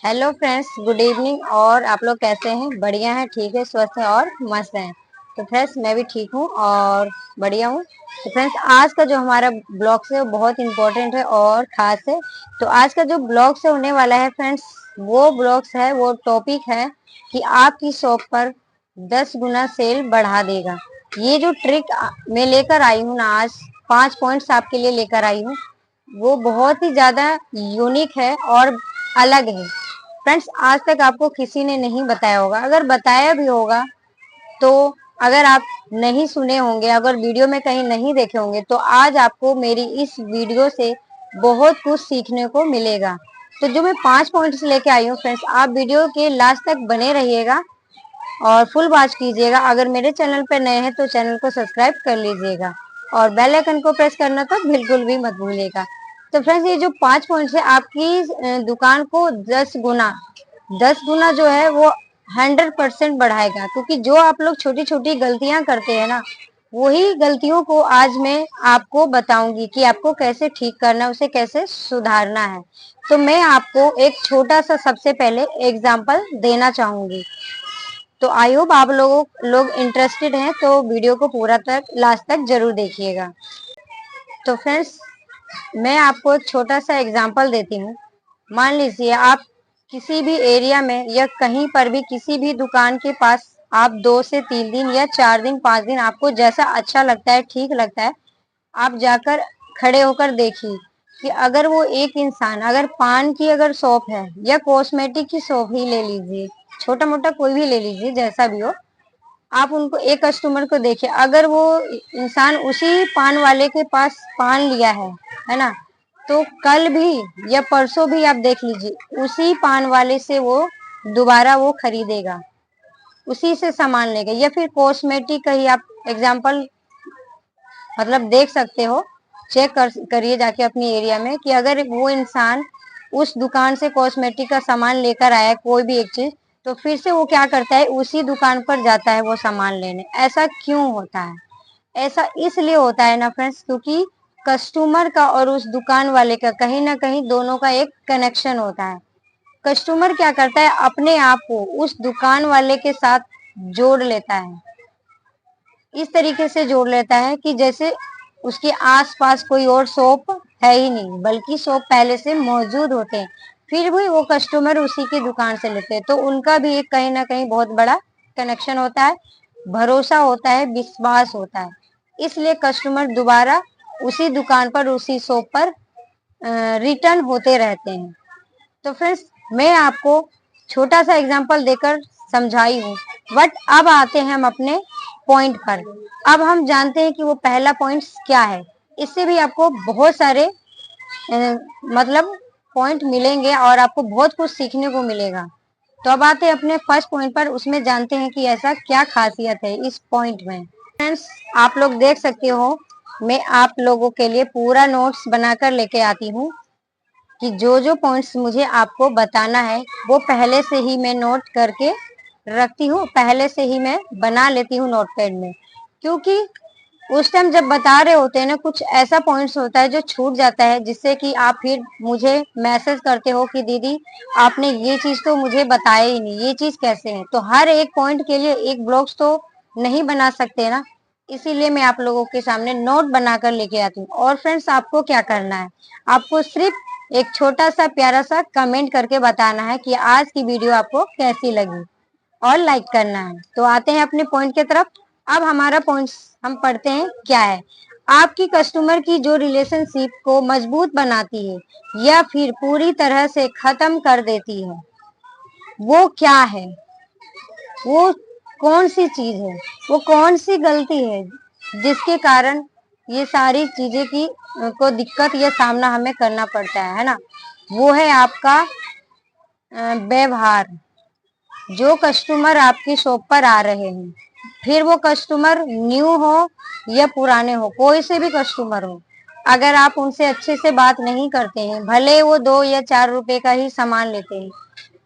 Hello friends, good evening. और आप लोग कैसे हैं? बढ़िया हैं, ठीक है, स्वस्थ हैं और मस्त हैं। तो फ्रेंड्स, मैं भी ठीक हूँ और बढ़िया हूँ। तो फ्रेंड्स, आज का जो हमारा ब्लॉग है वो बहुत इम्पोर्टेंट है और ख़ास है। तो आज का जो ब्लॉग से होने वाला है फ्रेंड्स, वो ब्लॉग्स है, वो टॉपिक है कि आपकी शॉप पर 10 गुना सेल बढ़ा देगा। ये जो ट्रिक मैं लेकर आई हूँ ना, आज 5 पॉइंट्स आपके लिए लेकर आई हूँ। वो बहुत ही ज़्यादा यूनिक है और अलग है। फ्रेंड्स, आज तक आपको किसी ने नहीं बताया होगा। अगर बताया भी होगा तो अगर आप नहीं सुने होंगे, अगर वीडियो में कहीं नहीं देखे होंगे, तो आज आपको मेरी इस वीडियो से बहुत कुछ सीखने को मिलेगा। तो जो मैं 5 पॉइंट्स लेके आई हूँ फ्रेंड्स, आप वीडियो के लास्ट तक बने रहिएगा और फुल वॉच कीजिएगा। अगर मेरे चैनल पर नए हैं तो चैनल को सब्सक्राइब कर लीजिएगा और बेल आइकन को प्रेस करना तो बिल्कुल भी मत भूलिएगा। तो फ्रेंड्स, ये जो 5 पॉइंट्स है आपकी दुकान को 10 गुना जो है वो 100% बढ़ाएगा। क्योंकि जो आप लोग छोटी छोटी गलतियां करते हैं ना, वही गलतियों को आज मैं आपको बताऊंगी कि आपको कैसे ठीक करना है, उसे कैसे सुधारना है। तो मैं आपको एक छोटा सा सबसे पहले एग्जाम्पल देना चाहूंगी। तो आई होप आप लोग इंटरेस्टेड हैं, तो वीडियो को पूरा तक लास्ट तक जरूर देखिएगा। तो फ्रेंड्स, मैं आपको एक छोटा सा एग्जांपल देती हूँ। मान लीजिए आप किसी भी एरिया में या कहीं पर भी किसी भी दुकान के पास आप 2 से 3 दिन या 4 दिन 5 दिन, आपको जैसा अच्छा लगता है, ठीक लगता है, आप जाकर खड़े होकर देखिए कि अगर वो एक इंसान, अगर पान की अगर शॉप है या कॉस्मेटिक की शॉप ही ले लीजिए, छोटा मोटा कोई भी ले लीजिए, जैसा भी हो, आप उनको एक कस्टमर को देखिए। अगर वो इंसान उसी पान वाले के पास पान लिया है ना, तो कल भी या परसों भी आप देख लीजिए, उसी पान वाले से वो दोबारा वो खरीदेगा, उसी से सामान लेगा। या फिर कॉस्मेटिक का ही आप एग्जांपल मतलब देख सकते हो, चेक करिए जाके अपनी एरिया में कि अगर वो इंसान उस दुकान से कॉस्मेटिक का सामान लेकर आया, कोई भी एक चीज, तो फिर से वो क्या करता है, उसी दुकान पर जाता है वो सामान लेने। ऐसा क्यों होता है? ऐसा इसलिए होता है ना फ्रेंड्स, क्योंकि कस्टमर का और उस दुकान वाले का कहीं ना कहीं दोनों का एक कनेक्शन होता है। कस्टमर क्या करता है, अपने आप को उस दुकान वाले के साथ जोड़ लेता है। इस तरीके से जोड़ लेता है कि जैसे उसके आसपास कोई और शॉप है ही नहीं, बल्कि शॉप पहले से मौजूद होते हैं, फिर भी वो कस्टमर उसी की दुकान से लेते हैं। तो उनका भी एक कहीं ना कहीं बहुत बड़ा कनेक्शन होता है, भरोसा होता है, विश्वास होता है। इसलिए कस्टमर दोबारा उसी दुकान पर, उसी शॉप पर रिटर्न होते रहते हैं। तो फ्रेंड्स, मैं आपको छोटा सा एग्जांपल देकर समझाई हूँ, बट अब आते हैं हम अपने पॉइंट पर। अब हम जानते हैं कि वो पहला पॉइंट क्या है। इससे भी आपको बहुत सारे मतलब पॉइंट मिलेंगे और आपको बहुत कुछ सीखने को मिलेगा। तो अब आते हैं अपने फर्स्ट पॉइंट पर, उसमें जानते हैं कि ऐसा क्या खासियत है इस पॉइंट में। फ्रेंड्स, आप लोग देख सकते हो, मैं आप लोगों के लिए पूरा नोट्स बनाकर लेके आती हूँ कि जो जो पॉइंट्स मुझे आपको बताना है वो पहले से ही मैं नोट करके रखती हूँ, पहले से ही मैं बना लेती हूँ नोटपैड में। क्योंकि उस टाइम जब बता रहे होते हैं ना, कुछ ऐसा पॉइंट्स होता है जो छूट जाता है, जिससे कि आप फिर मुझे मैसेज करते हो कि दीदी आपने ये चीज तो मुझे बताया ही नहीं, ये चीज कैसे है। तो हर एक पॉइंट के लिए एक ब्लॉग्स तो नहीं बना सकते ना, इसीलिए मैं आप लोगों के सामने नोट बनाकर लेके आती हूँ। और फ्रेंड्स, आपको क्या करना है, आपको सिर्फ एक छोटा सा प्यारा सा कमेंट करके बताना है कि आज की वीडियो आपको कैसी लगी और लाइक करना है। तो आते हैं अपने पॉइंट की तरफ। अब हमारा पॉइंट हम पढ़ते हैं क्या है। आपकी कस्टमर की जो रिलेशनशिप को मजबूत बनाती है या फिर पूरी तरह से खत्म कर देती है, वो क्या है? वो कौन सी चीज है, वो कौन सी गलती है जिसके कारण ये सारी चीजें की को दिक्कत या सामना हमें करना पड़ता है ना? वो है आपका व्यवहार। जो कस्टमर आपकी शॉप पर आ रहे हैं, फिर वो कस्टमर न्यू हो या पुराने हो, कोई से भी कस्टमर हो, अगर आप उनसे अच्छे से बात नहीं करते हैं, भले वो 2 या 4 रुपए का ही सामान लेते हैं,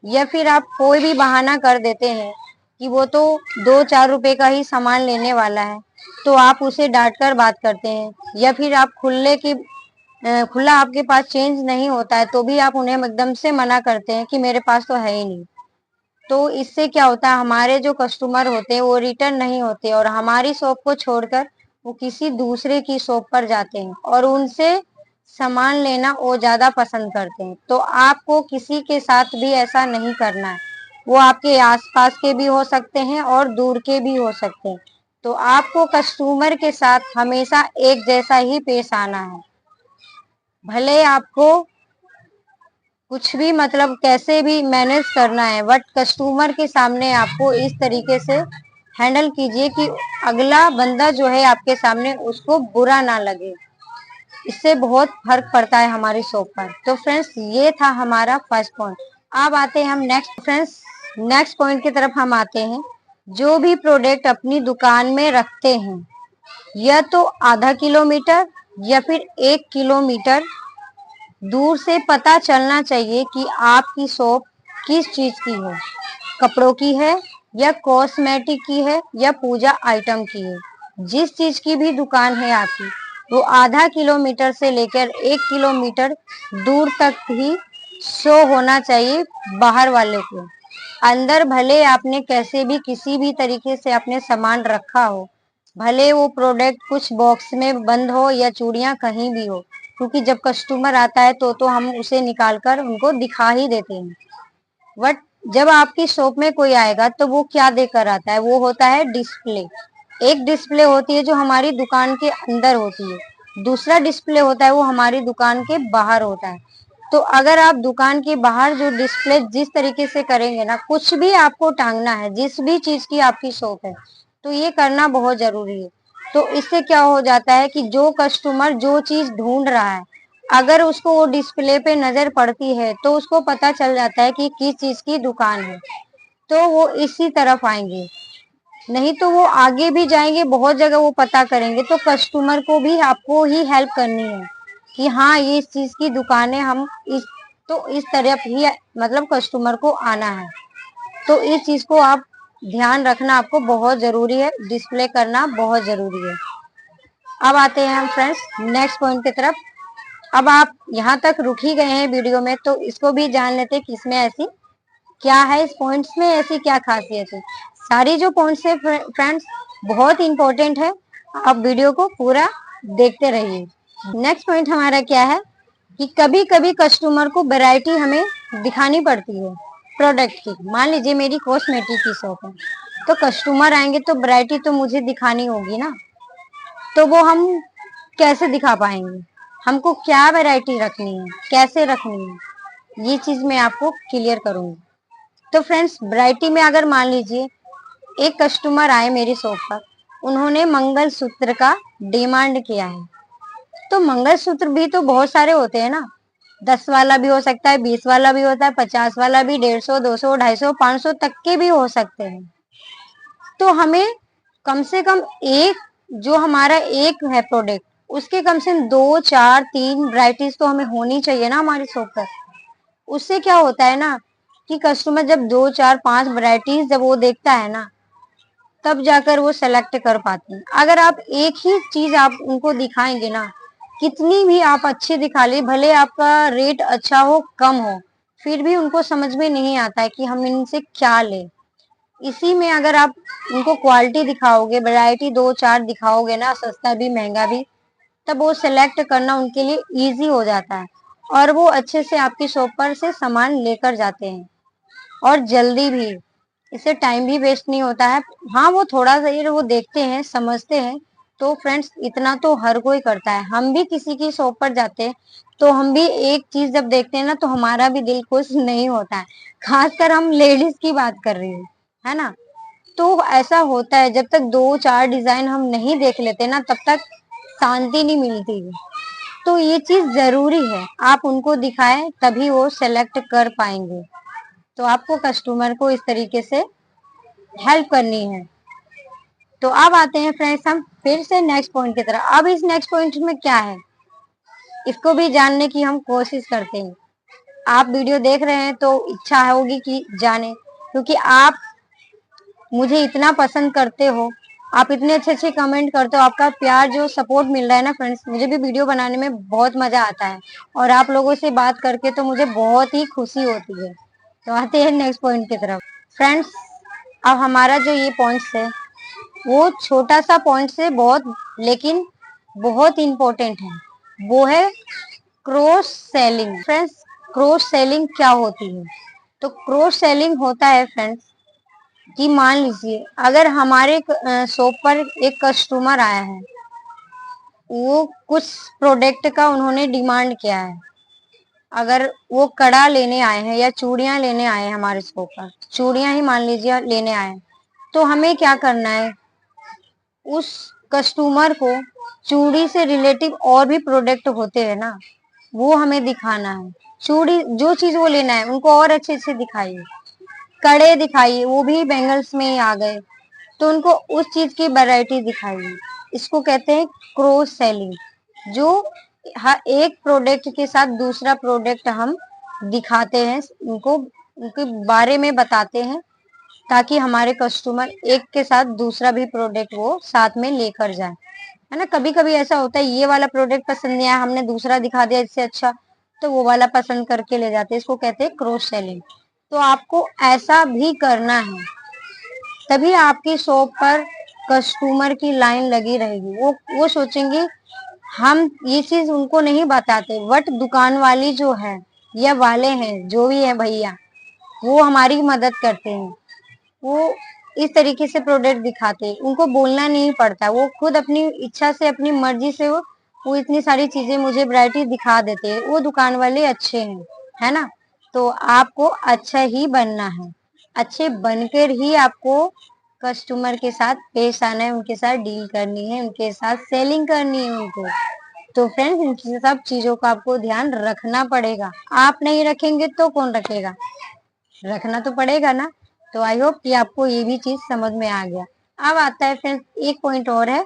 या फिर आप कोई भी बहाना कर देते हैं कि वो तो 2 4 रुपए का ही सामान लेने वाला है, तो आप उसे डांट कर बात करते हैं, या फिर आप खुले की खुला आपके पास चेंज नहीं होता है तो भी आप उन्हें एकदम से मना करते हैं कि मेरे पास तो है ही नहीं। तो इससे क्या होता है, हमारे जो कस्टमर होते हैं वो रिटर्न नहीं होते और हमारी शॉप को छोड़कर वो किसी दूसरे की शॉप पर जाते हैं और उनसे सामान लेना वो ज्यादा पसंद करते हैं। तो आपको किसी के साथ भी ऐसा नहीं करना है। वो आपके आसपास के भी हो सकते हैं और दूर के भी हो सकते हैं। तो आपको कस्टमर के साथ हमेशा एक जैसा ही पेश आना है। भले आपको कुछ भी मतलब कैसे भी मैनेज करना है, बट कस्टमर के सामने आपको इस तरीके से हैंडल कीजिए कि अगला बंदा जो है आपके सामने उसको बुरा ना लगे। इससे बहुत फर्क पड़ता है हमारी शॉप पर। तो फ्रेंड्स ये था हमारा फर्स्ट पॉइंट। अब आते हैं हम नेक्स्ट पॉइंट की तरफ हम आते हैं। जो भी प्रोडक्ट अपनी दुकान में रखते हैं, या तो आधा किलोमीटर या फिर 1 किलोमीटर दूर से पता चलना चाहिए कि आपकी शॉप किस चीज की है, कपड़ों की है या कॉस्मेटिक की है या पूजा आइटम की है। जिस चीज की भी दुकान है आपकी, वो आधा किलोमीटर से लेकर 1 किलोमीटर दूर तक ही शो होना चाहिए बाहर वाले को। अंदर भले आपने कैसे भी किसी भी तरीके से अपने सामान रखा हो, भले वो प्रोडक्ट कुछ बॉक्स में बंद हो या चूड़ियां कहीं भी हो, क्योंकि जब कस्टमर आता है तो हम उसे निकाल कर उनको दिखा ही देते हैं। बट जब आपकी शॉप में कोई आएगा तो वो क्या देकर आता है, वो होता है डिस्प्ले। एक डिस्प्ले होती है जो हमारी दुकान के अंदर होती है, दूसरा डिस्प्ले होता है वो हमारी दुकान के बाहर होता है। तो अगर आप दुकान के बाहर जो डिस्प्ले जिस तरीके से करेंगे ना, कुछ भी आपको टांगना है जिस भी चीज की आपकी शॉप है, तो ये करना बहुत जरूरी है। तो इससे क्या हो जाता है कि जो कस्टमर जो चीज ढूंढ रहा है, अगर उसको वो डिस्प्ले पे नजर पड़ती है तो उसको पता चल जाता है कि किस चीज की दुकान है, तो वो इसी तरफ आएंगे। नहीं तो वो आगे भी जाएंगे, बहुत जगह वो पता करेंगे। तो कस्टमर को भी आपको ही हेल्प करनी है कि हाँ ये इस चीज की दुकान है, हम इस तरफ ही मतलब कस्टमर को आना है। तो इस चीज को आप ध्यान रखना आपको बहुत जरूरी है, डिस्प्ले करना बहुत जरूरी है। अब आते हैं हम फ्रेंड्स नेक्स्ट पॉइंट की तरफ। अब आप यहाँ तक रुक ही गए हैं वीडियो में, तो इसको भी जान लेते हैं कि इसमें ऐसी क्या है, इस पॉइंट्स में ऐसी क्या खासियत है। सारी जो पॉइंट्स है फ्रेंड्स बहुत इंपॉर्टेंट है, आप वीडियो को पूरा देखते रहिए। नेक्स्ट पॉइंट हमारा क्या है कि कभी कभी कस्टमर को वैरायटी हमें दिखानी पड़ती है प्रोडक्ट की। मान लीजिए मेरी कॉस्मेटिक की शॉप है, तो कस्टमर आएंगे तो वैरायटी तो मुझे दिखानी होगी ना। तो वो हम कैसे दिखा पाएंगे, हमको क्या वैरायटी रखनी है, कैसे रखनी है, ये चीज मैं आपको क्लियर करूंगी। तो फ्रेंड्स वैरायटी में अगर मान लीजिए एक कस्टमर आए मेरी शॉप पर, उन्होंने मंगलसूत्र का डिमांड किया है। तो मंगलसूत्र भी तो बहुत सारे होते हैं ना, 10 वाला भी हो सकता है, 20 वाला भी होता है, 50 वाला भी, 150, 200, 250, 500 तक के भी हो सकते हैं। तो हमें कम से कम एक, जो हमारा एक है प्रोडक्ट, उसके कम से कम 2, 4, 3 वैरायटीज तो हमें होनी चाहिए ना हमारी शॉप पर। उससे क्या होता है ना कि कस्टमर जब 2, 4, 5 वैरायटीज जब वो देखता है ना, तब जाकर वो सेलेक्ट कर पाते हैं। अगर आप एक ही चीज आप उनको दिखाएंगे ना, कितनी भी आप अच्छी दिखा ले, भले आपका रेट अच्छा हो कम हो, फिर भी उनको समझ में नहीं आता है कि हम इनसे क्या लें। इसी में अगर आप उनको क्वालिटी दिखाओगे, वैरायटी 2, 4 दिखाओगे ना, सस्ता भी महंगा भी, तब वो सिलेक्ट करना उनके लिए इजी हो जाता है और वो अच्छे से आपकी शॉप पर से सामान लेकर जाते हैं और जल्दी भी। इससे टाइम भी वेस्ट नहीं होता है। हाँ वो थोड़ा सा वो देखते हैं समझते हैं, तो फ्रेंड्स इतना तो हर कोई करता है। हम भी किसी की शॉप पर जाते हैं तो हम भी एक चीज जब देखते हैं ना, तो हमारा भी दिल खुश नहीं होता है। खासकर हम लेडीज की बात कर रही हूँ, है ना। तो ऐसा होता है, जब तक 2, 4 डिजाइन हम नहीं देख लेते ना, तब तक शांति नहीं मिलती है। तो ये चीज जरूरी है, आप उनको दिखाएं तभी वो सेलेक्ट कर पाएंगे। तो आपको कस्टमर को इस तरीके से हेल्प करनी है। तो अब आते हैं फ्रेंड्स हम फिर से नेक्स्ट पॉइंट की तरफ। अब इस नेक्स्ट पॉइंट में क्या है, इसको भी जानने की हम कोशिश करते हैं। आप वीडियो देख रहे हैं तो इच्छा होगी कि जाने, क्योंकि आप मुझे इतना पसंद करते हो आप इतने अच्छे अच्छे कमेंट करते हो, आपका प्यार जो सपोर्ट मिल रहा है ना फ्रेंड्स, मुझे भी वीडियो बनाने में बहुत मजा आता है और आप लोगों से बात करके तो मुझे बहुत ही खुशी होती है। तो आते हैं नेक्स्ट पॉइंट की तरफ फ्रेंड्स। अब हमारा जो ये पॉइंट्स है वो छोटा सा पॉइंट है बहुत, लेकिन बहुत इम्पोर्टेंट है। वो है cross selling friends. Cross selling क्या होती है? तो क्रॉस सेलिंग होता है फ्रेंड्स कि मान लीजिए अगर हमारे शॉप पर एक कस्टमर आया है, वो कुछ प्रोडक्ट का उन्होंने डिमांड किया है। अगर वो कड़ा लेने आए हैं या चूड़ियां लेने आए हैं हमारे शॉप पर, चूड़ियां ही मान लीजिए लेने आए हैं, तो हमें क्या करना है, उस कस्टमर को चूड़ी से रिलेटिव और भी प्रोडक्ट होते हैं ना, वो हमें दिखाना है। चूड़ी जो चीज वो लेना है उनको और अच्छे से दिखाइए, कड़े दिखाइए, वो भी बैंगल्स में ही आ गए तो उनको उस चीज की वैरायटी दिखाइए। इसको कहते हैं क्रॉस सेलिंग, जो हर एक प्रोडक्ट के साथ दूसरा प्रोडक्ट हम दिखाते हैं, उनको उनके बारे में बताते हैं ताकि हमारे कस्टमर एक के साथ दूसरा भी प्रोडक्ट वो साथ में लेकर जाए, है ना। कभी कभी ऐसा होता है ये वाला प्रोडक्ट पसंद नहीं आया, हमने दूसरा दिखा दिया इससे अच्छा, तो वो वाला पसंद करके ले जाते हैं। इसको कहते हैं क्रॉस सेलिंग। तो आपको ऐसा भी करना है, तभी आपकी शॉप पर कस्टमर की लाइन लगी रहेगी। वो सोचेंगे हम ये चीज उनको नहीं बताते, बट दुकान वाली जो है या वाले हैं जो भी है भैया, वो हमारी मदद करते हैं। वो इस तरीके से प्रोडक्ट दिखाते हैं, उनको बोलना नहीं पड़ता, वो खुद अपनी इच्छा से अपनी मर्जी से वो इतनी सारी चीजें मुझे वैरायटी दिखा देते हैं। वो दुकान वाले अच्छे हैं, है ना। तो आपको अच्छा ही बनना है, अच्छे बनकर ही आपको कस्टमर के साथ पेश आना है, उनके साथ डील करनी है, उनके साथ सेलिंग करनी है उनको। तो फ्रेंड्स इन सब चीजों का आपको ध्यान रखना पड़ेगा। आप नहीं रखेंगे तो कौन रखेगा? रखना तो पड़ेगा ना। तो आई होप कि आपको ये भी चीज समझ में आ गया। अब आता है फ्रेंड्स एक पॉइंट और है,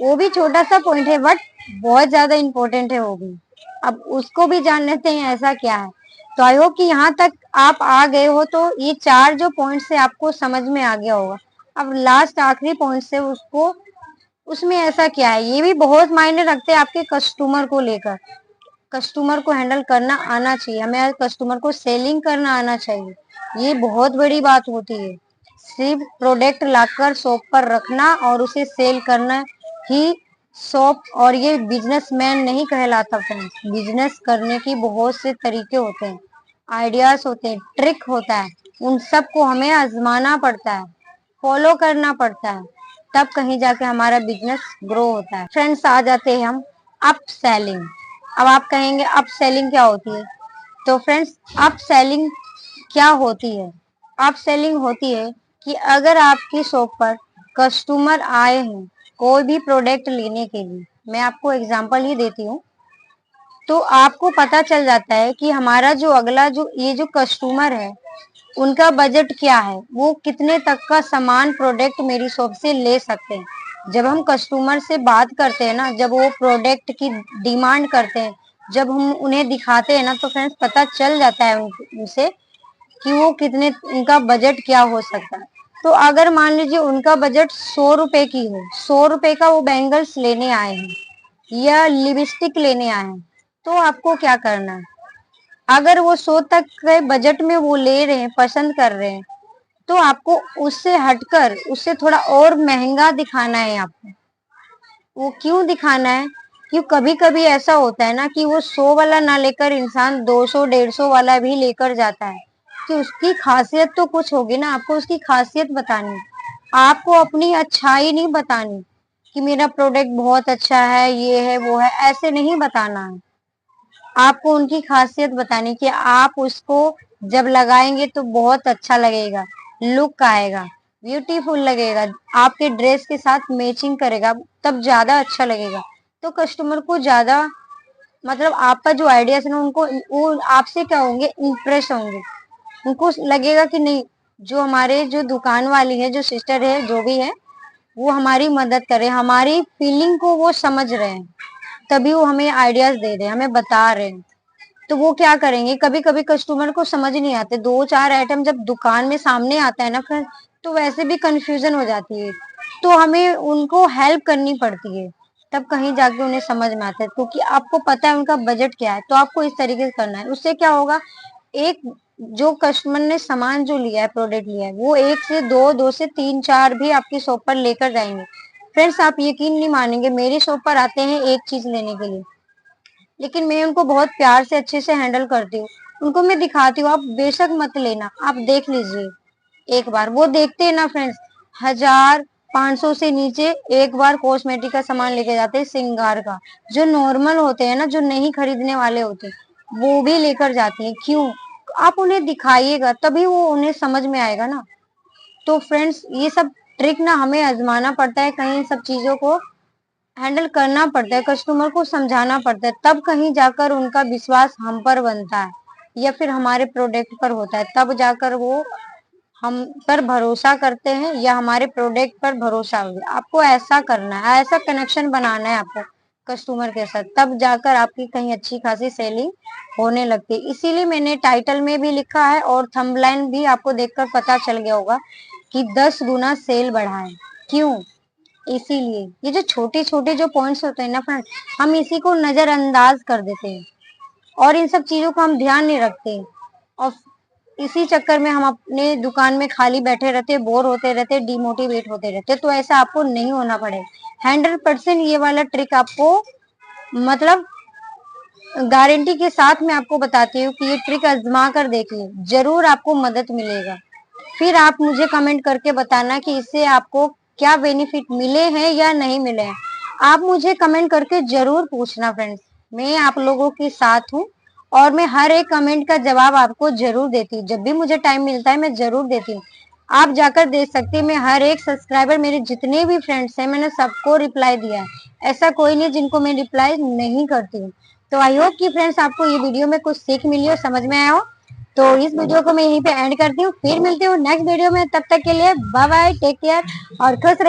वो भी छोटा सा पॉइंट है बट बहुत ज्यादा इम्पोर्टेंट है वो भी। अब उसको भी जान लेते हैं ऐसा क्या है। तो आई होप कि यहाँ तक आप आ गए हो, तो ये चार जो पॉइंट्स है आपको समझ में आ गया होगा। अब लास्ट आखिरी पॉइंट है उसको, उसमें ऐसा क्या है, ये भी बहुत मायने रखते हैं आपके कस्टमर को लेकर। कस्टमर को हैंडल करना आना चाहिए, हमें कस्टमर को सेलिंग करना आना चाहिए। ये बहुत बड़ी बात होती है। सिर्फ प्रोडक्ट लाकर शॉप पर रखना और उसे सेल करना ही शॉप और ये बिजनेसमैन नहीं कहलाता फ्रेंड्स। बिजनेस करने की बहुत से तरीके होते हैं, आइडियाज होते हैं, ट्रिक होता है, उन सब को हमें आजमाना पड़ता है, फॉलो करना पड़ता है, तब कहीं जाके हमारा बिजनेस ग्रो होता है। फ्रेंड्स आ जाते हैं हम अप सेलिंग। अब आप कहेंगे अप सेलिंग क्या होती है? तो फ्रेंड्स अप सेलिंग क्या होती है? अप सेलिंग होती है कि अगर आपकी शॉप पर कस्टमर आए हैं कोई भी प्रोडक्ट लेने के लिए, मैं आपको एग्जांपल ही देती हूँ, तो आपको पता चल जाता है कि हमारा जो अगला जो ये जो कस्टमर है उनका बजट क्या है, वो कितने तक का सामान प्रोडक्ट मेरी शॉप से ले सकते हैं। जब हम कस्टमर से बात करते हैं ना, जब वो प्रोडक्ट की डिमांड करते हैं, जब हम उन्हें दिखाते हैं ना, तो फ्रेंड्स पता चल जाता है उनसे कि वो कितने, उनका बजट क्या हो सकता है। तो अगर मान लीजिए उनका बजट 100 रुपए की हो, 100 रुपए का वो बैंगल्स लेने आए हैं या लिपस्टिक लेने आए हैं, तो आपको क्या करना है, अगर वो 100 तक के बजट में वो ले रहे हैं, पसंद कर रहे हैं, तो आपको उससे हटकर उससे थोड़ा और महंगा दिखाना है आपको। वो क्यों दिखाना है? क्यों कभी कभी ऐसा होता है ना कि वो 100 वाला ना लेकर इंसान 200 150 वाला भी लेकर जाता है, कि उसकी खासियत तो कुछ होगी ना, आपको उसकी खासियत बतानी है। आपको अपनी अच्छाई नहीं बतानी कि मेरा प्रोडक्ट बहुत अच्छा है, ये है वो है, ऐसे नहीं बताना है। आपको उनकी खासियत बतानी कि आप उसको जब लगाएंगे तो बहुत अच्छा लगेगा, लुक आएगा, ब्यूटीफुल लगेगा, आपके ड्रेस के साथ मैचिंग करेगा, तब ज्यादा अच्छा लगेगा। तो कस्टमर को ज्यादा, मतलब आपका जो आइडियाज है ना, उनको वो आपसे क्या होंगे, इम्प्रेस होंगे। उनको लगेगा कि नहीं, जो हमारे जो दुकान वाली है, जो सिस्टर है, जो भी है, वो हमारी मदद कर रहे हैं, हमारी फीलिंग को वो समझ रहे हैं, तभी वो हमें आइडियाज दे रहे हैं, हमें बता रहे हैं। तो वो क्या करेंगे, कभी कभी कस्टमर को समझ नहीं आते, दो चार आइटम जब दुकान में सामने आता है ना फ्रेंड, तो वैसे भी कंफ्यूजन हो जाती है, तो हमें उनको हेल्प करनी पड़ती है, तब कहीं जाके उन्हें समझ में आता है, क्योंकि आपको पता है उनका बजट क्या है, तो आपको इस तरीके से करना है। उससे क्या होगा, एक जो कस्टमर ने सामान जो लिया है, प्रोडक्ट लिया है, वो 1 से 2, 2 से 3, 4 भी आपकी शॉप पर लेकर जाएंगे। फ्रेंड्स, आप यकीन नहीं मानेंगे, मेरी शॉप पर आते हैं एक चीज लेने के लिए, लेकिन मैं उनको बहुत प्यार से अच्छे से हैंडल करती हूँ। उनको मैं दिखाती हूँ, आप बेशक मत लेना, आप देख लीजिए एक बार। वो देखते हैं ना फ्रेंड्स, 1000-500 से नीचे एक बार कॉस्मेटिक का सामान लेके जाते हैं, श्रृंगार का, जो नॉर्मल होते हैं ना, जो नहीं खरीदने वाले होते हैं, वो भी लेकर जाते हैं। क्यों? आप उन्हें दिखाइएगा, तभी वो उन्हें समझ में आएगा ना। तो फ्रेंड्स, ये सब ट्रिक ना हमें आजमाना पड़ता है, कहीं सब चीजों को हैंडल करना पड़ता है, कस्टमर को समझाना पड़ता है, तब कहीं जाकर उनका विश्वास हम पर बनता है, या फिर हमारे प्रोडक्ट पर होता है, तब जाकर वो हम पर भरोसा करते हैं, या हमारे प्रोडक्ट पर भरोसा हो गया। आपको ऐसा करना है, ऐसा कनेक्शन बनाना है आपको कस्टमर के साथ, तब जाकर आपकी कहीं अच्छी खासी सेलिंग होने लगती है। इसीलिए मैंने टाइटल में भी लिखा है, और थंबनेल भी आपको देखकर पता चल गया होगा कि 10 गुना सेल बढ़ाएं। क्यों? इसीलिए ये जो छोटे छोटे जो पॉइंट्स होते हैं ना फ्रेंड, हम इसी को नजरअंदाज कर देते हैं, और इन सब चीजों का हम ध्यान नहीं रखते, और इसी चक्कर में हम अपने दुकान में खाली बैठे रहते, बोर होते रहते, डिमोटिवेट होते रहते। तो ऐसा आपको नहीं होना पड़े। 100% ये वाला ट्रिक आपको, मतलब गारंटी के साथ मैं आपको बताती हूँ कि ये ट्रिक आजमा कर देखिए, जरूर आपको मदद मिलेगा। फिर आप मुझे कमेंट करके बताना कि इससे आपको क्या बेनिफिट मिले हैं या नहीं मिले हैं। आप मुझे कमेंट करके जरूर पूछना फ्रेंड्स, मैं आप लोगों के साथ हूँ, और मैं हर एक कमेंट का जवाब आपको जरूर देती हूँ। जब भी मुझे टाइम मिलता है मैं जरूर देती हूँ। आप जाकर देख सकते हैं, मैं हर एक सब्सक्राइबर, मेरे जितने भी फ्रेंड्स हैं, मैंने सबको रिप्लाई दिया है। ऐसा कोई नहीं जिनको मैं रिप्लाई नहीं करती हूँ। तो आई होप कि फ्रेंड्स आपको ये वीडियो में कुछ सीख मिली हो, समझ में आया हो। तो इस वीडियो को मैं यहीं पे एंड करती हूँ, फिर मिलती हूँ नेक्स्ट वीडियो में। तब तक के लिए बाय बाय, टेक केयर और खुश रहिए।